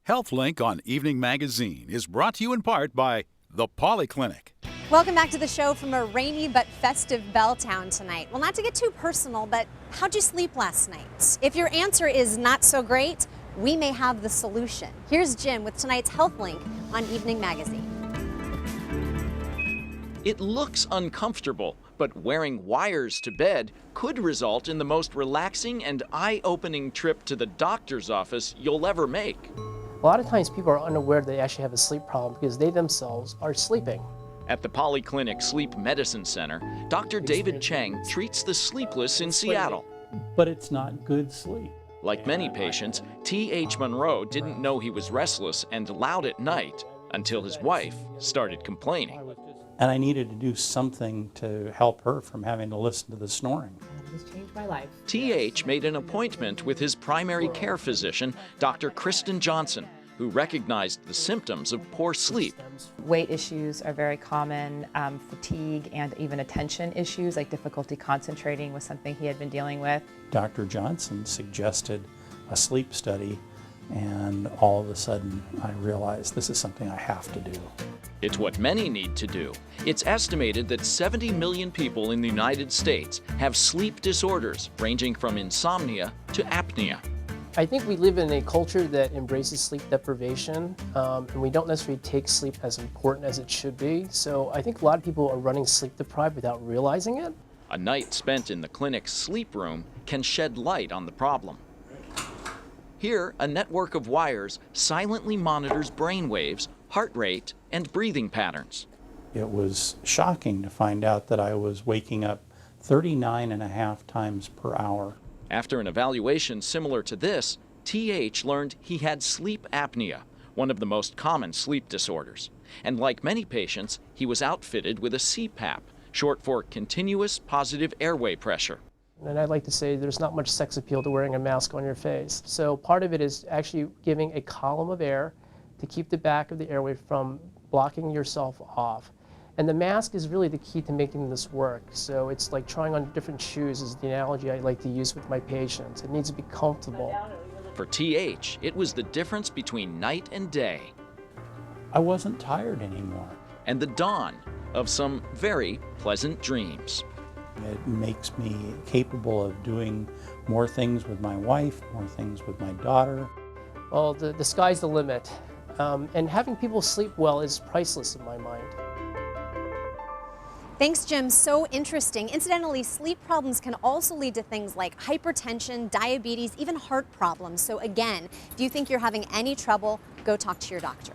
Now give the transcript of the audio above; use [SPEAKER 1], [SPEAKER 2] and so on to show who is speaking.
[SPEAKER 1] HealthLink on Evening Magazine is brought to you in part by the Polyclinic.
[SPEAKER 2] Welcome back to the show from a rainy but festive Belltown tonight. Well, not to get too personal, but how'd you sleep last night? If your answer is not so great, we may have the solution. Here's Jim with tonight's HealthLink on Evening Magazine.
[SPEAKER 3] It looks uncomfortable, but wearing wires to bed could result in the most relaxing and eye-opening trip to the doctor's office you'll ever make.
[SPEAKER 4] A lot of times people are unaware they actually have a sleep problem because they themselves are sleeping.
[SPEAKER 3] At the Polyclinic Sleep Medicine Center, Dr. David Chang treats the sleepless in Seattle.
[SPEAKER 5] But it's not good sleep.
[SPEAKER 3] Like many patients, T.H. Monroe didn't know he was restless and loud at night until his wife started complaining.
[SPEAKER 5] And I needed to do something to help her from having to listen to the snoring.
[SPEAKER 6] This changed my life.
[SPEAKER 3] T.H. made an appointment with his primary care physician, Dr. Kristen Johnson, who recognized the symptoms of poor sleep.
[SPEAKER 6] Weight issues are very common, fatigue and even attention issues, like difficulty concentrating was something he had been dealing with.
[SPEAKER 5] Dr. Johnson suggested a sleep study, and all of a sudden I realized this is something I have to do.
[SPEAKER 3] It's what many need to do. It's estimated that 70 million people in the United States have sleep disorders ranging from insomnia to apnea.
[SPEAKER 4] I think we live in a culture that embraces sleep deprivation, and we don't necessarily take sleep as important as it should be. So I think a lot of people are running sleep deprived without realizing it.
[SPEAKER 3] A night spent in the clinic's sleep room can shed light on the problem. Here, a network of wires silently monitors brain waves, heart rate, and breathing patterns.
[SPEAKER 5] It was shocking to find out that I was waking up 39.5 times per hour.
[SPEAKER 3] After an evaluation similar to this, T.H. learned he had sleep apnea, one of the most common sleep disorders. And like many patients, he was outfitted with a CPAP, short for continuous positive airway pressure.
[SPEAKER 4] And I'd like to say there's not much sex appeal to wearing a mask on your face. So part of it is actually giving a column of air to keep the back of the airway from blocking yourself off. And the mask is really the key to making this work. So it's like trying on different shoes is the analogy I like to use with my patients. It needs to be comfortable.
[SPEAKER 3] For T.H., it was the difference between night and day.
[SPEAKER 5] I wasn't tired anymore.
[SPEAKER 3] And the dawn of some very pleasant dreams.
[SPEAKER 5] It makes me capable of doing more things with my wife, more things with my daughter.
[SPEAKER 4] Well, the sky's the limit. And having people sleep well is priceless in my mind.
[SPEAKER 2] Thanks, Jim. So interesting. Incidentally, sleep problems can also lead to things like hypertension, diabetes, even heart problems. So again, if you think you're having any trouble, go talk to your doctor.